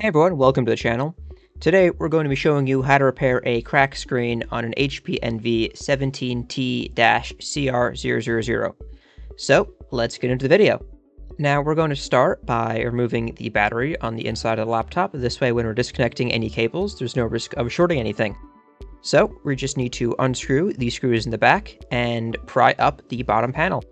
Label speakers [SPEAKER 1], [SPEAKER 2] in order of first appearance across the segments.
[SPEAKER 1] Hey everyone, welcome to the channel. Today we're going to be showing you how to repair a cracked screen on an HP Envy 17T-CR000. So let's get into the video. Now we're going to start by removing the battery on the inside of the laptop. This way when we're disconnecting any cables, there's no risk of shorting anything. So we just need to unscrew the screws in the back and pry up the bottom panel.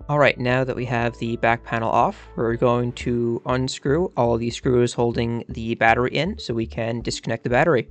[SPEAKER 1] Alright, now that we have the back panel off, we're going to unscrew all the screws holding the battery in so we can disconnect the battery.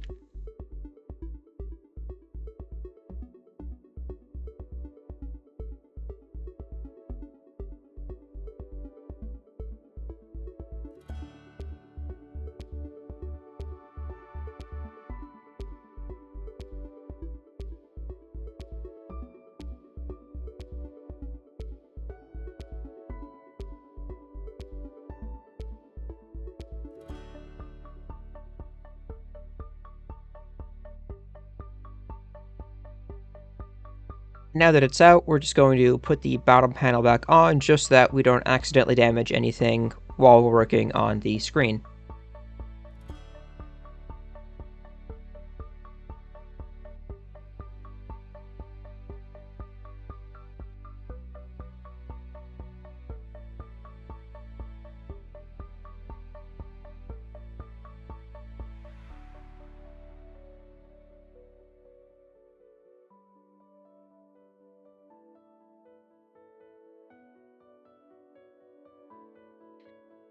[SPEAKER 1] Now that it's out, we're just going to put the bottom panel back on just so that we don't accidentally damage anything while we're working on the screen.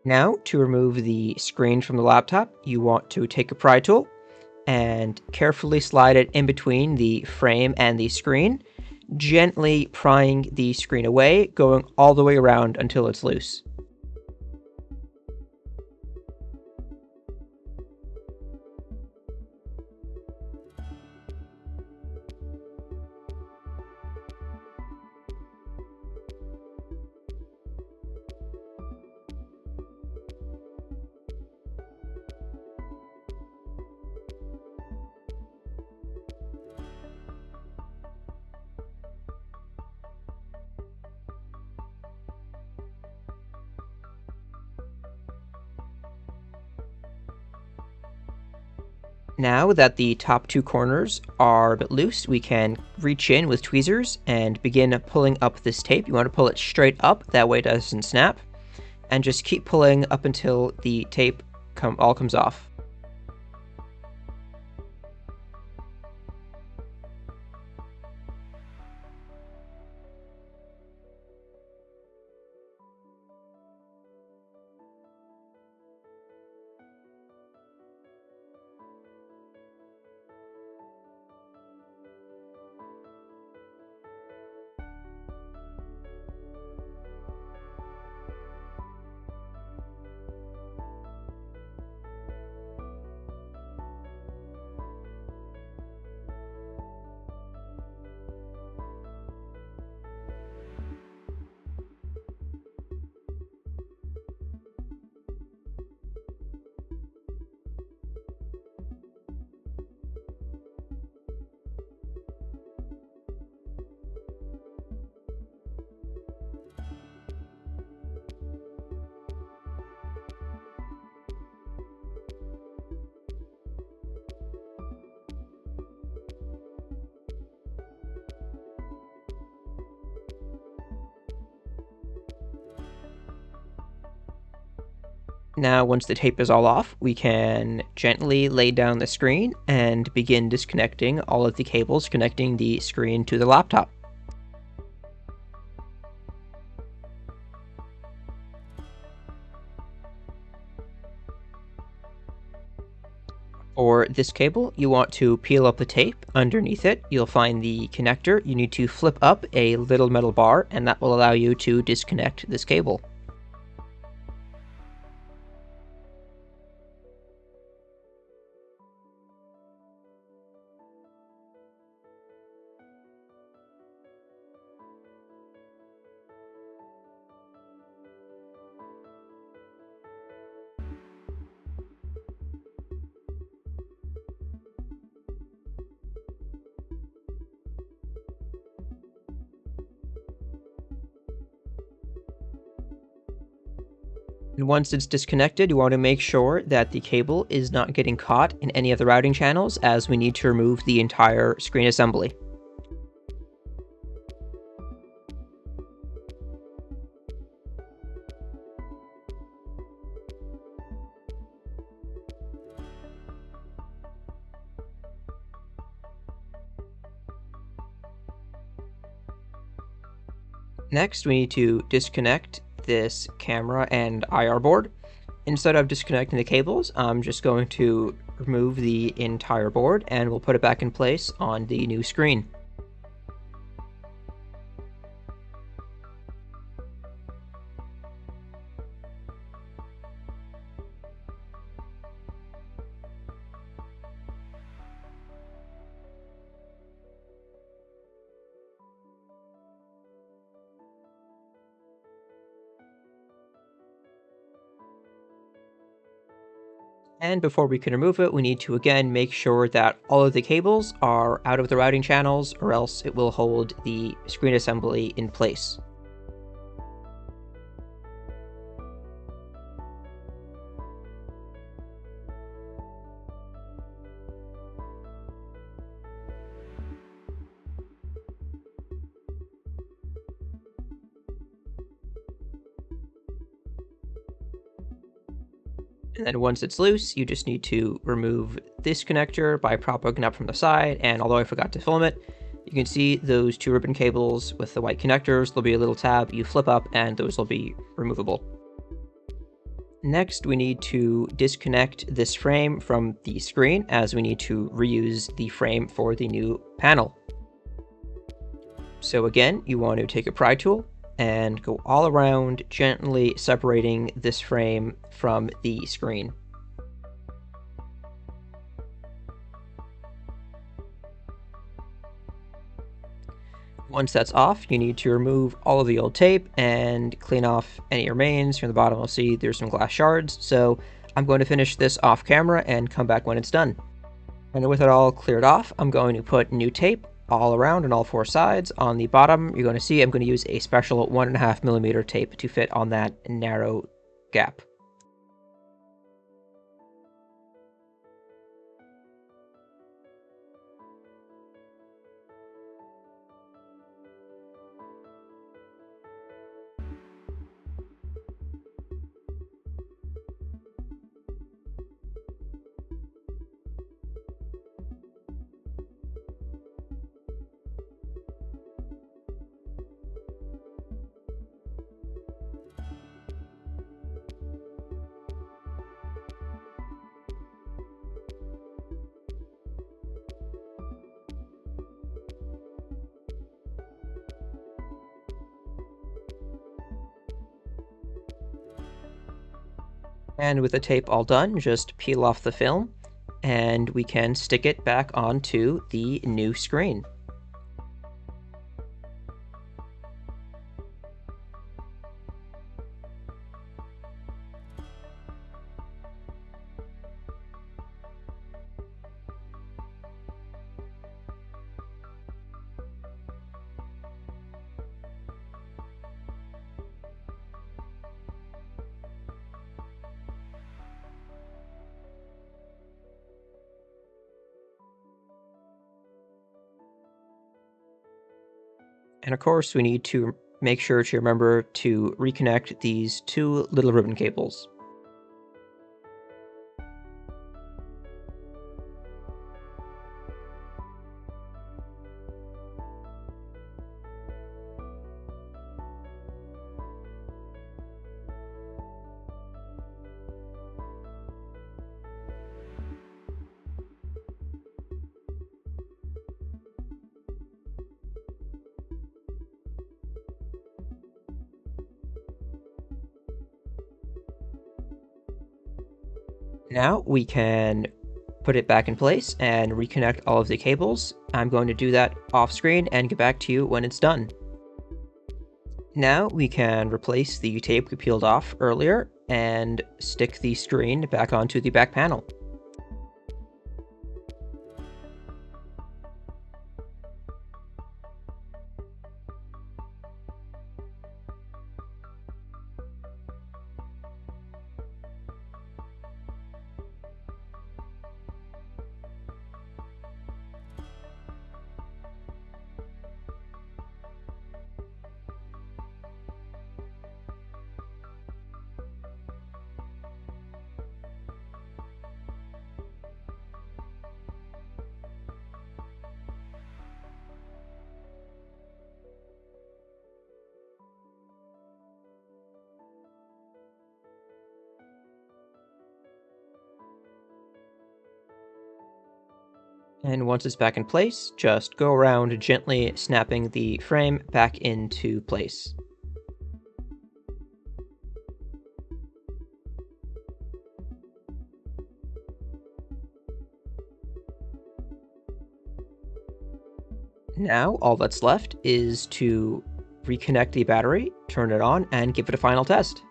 [SPEAKER 1] Now, to remove the screen from the laptop, you want to take a pry tool and carefully slide it in between the frame and the screen, gently prying the screen away, going all the way around until it's loose. Now that the top two corners are a bit loose, we can reach in with tweezers and begin pulling up this tape. You want to pull it straight up, that way it doesn't snap, and just keep pulling up until the tape all comes off. Now, once the tape is all off, we can gently lay down the screen and begin disconnecting all of the cables connecting the screen to the laptop. For this cable, you want to peel up the tape. Underneath it, you'll find the connector. You need to flip up a little metal bar, and that will allow you to disconnect this cable. And once it's disconnected, you want to make sure that the cable is not getting caught in any of the routing channels, as we need to remove the entire screen assembly. Next, we need to disconnect this camera and IR board. Instead of disconnecting the cables, I'm just going to remove the entire board and we'll put it back in place on the new screen. And before we can remove it, we need to again make sure that all of the cables are out of the routing channels, or else it will hold the screen assembly in place. And then once it's loose, you just need to remove this connector by propping it up from the side. And although I forgot to film it, you can see those two ribbon cables with the white connectors. There'll be a little tab you flip up and those will be removable. Next, we need to disconnect this frame from the screen, as we need to reuse the frame for the new panel. So again, you want to take a pry tool and go all around, gently separating this frame from the screen. Once that's off, you need to remove all of the old tape and clean off any remains. From the bottom, you'll see there's some glass shards, so I'm going to finish this off camera and come back when it's done. And with it all cleared off, I'm going to put new tape all around on all four sides. On the bottom, you're going to see I'm going to use a special 1.5mm tape to fit on that narrow gap. And with the tape all done, just peel off the film and we can stick it back onto the new screen. And of course, we need to make sure to remember to reconnect these two little ribbon cables. Now we can put it back in place and reconnect all of the cables. I'm going to do that off screen and get back to you when it's done. Now we can replace the tape we peeled off earlier and stick the screen back onto the back panel. And once it's back in place, just go around gently snapping the frame back into place. Now, all that's left is to reconnect the battery, turn it on, and give it a final test.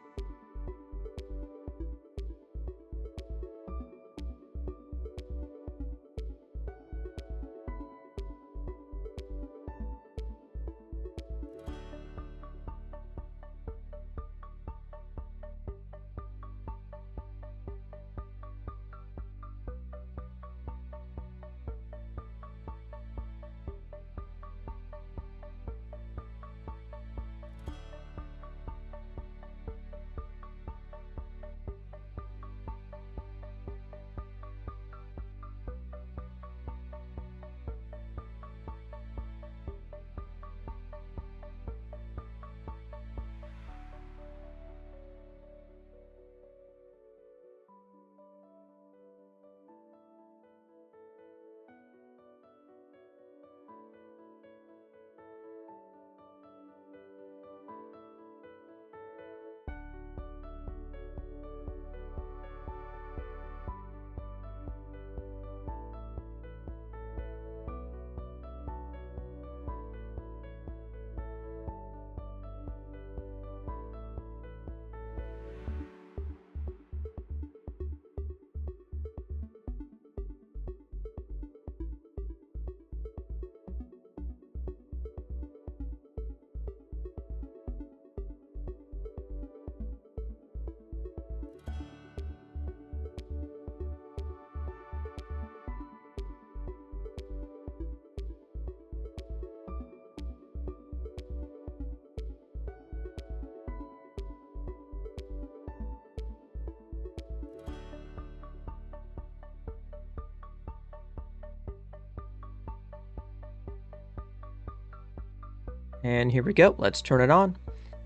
[SPEAKER 1] And here we go, let's turn it on.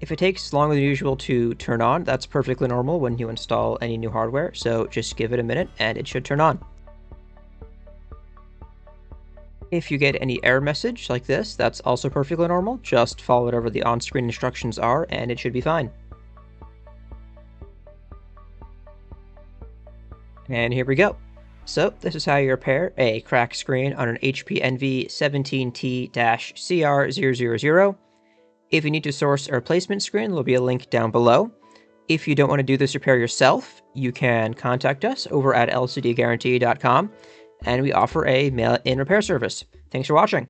[SPEAKER 1] If it takes longer than usual to turn on, that's perfectly normal when you install any new hardware, so just give it a minute and it should turn on. If you get any error message like this, that's also perfectly normal. Just follow whatever the on-screen instructions are and it should be fine. And here we go. So this is how you repair a cracked screen on an HP Envy 17T-CR000. If you need to source a replacement screen, there'll be a link down below. If you don't want to do this repair yourself, you can contact us over at lcdguarantee.com, and we offer a mail-in repair service. Thanks for watching.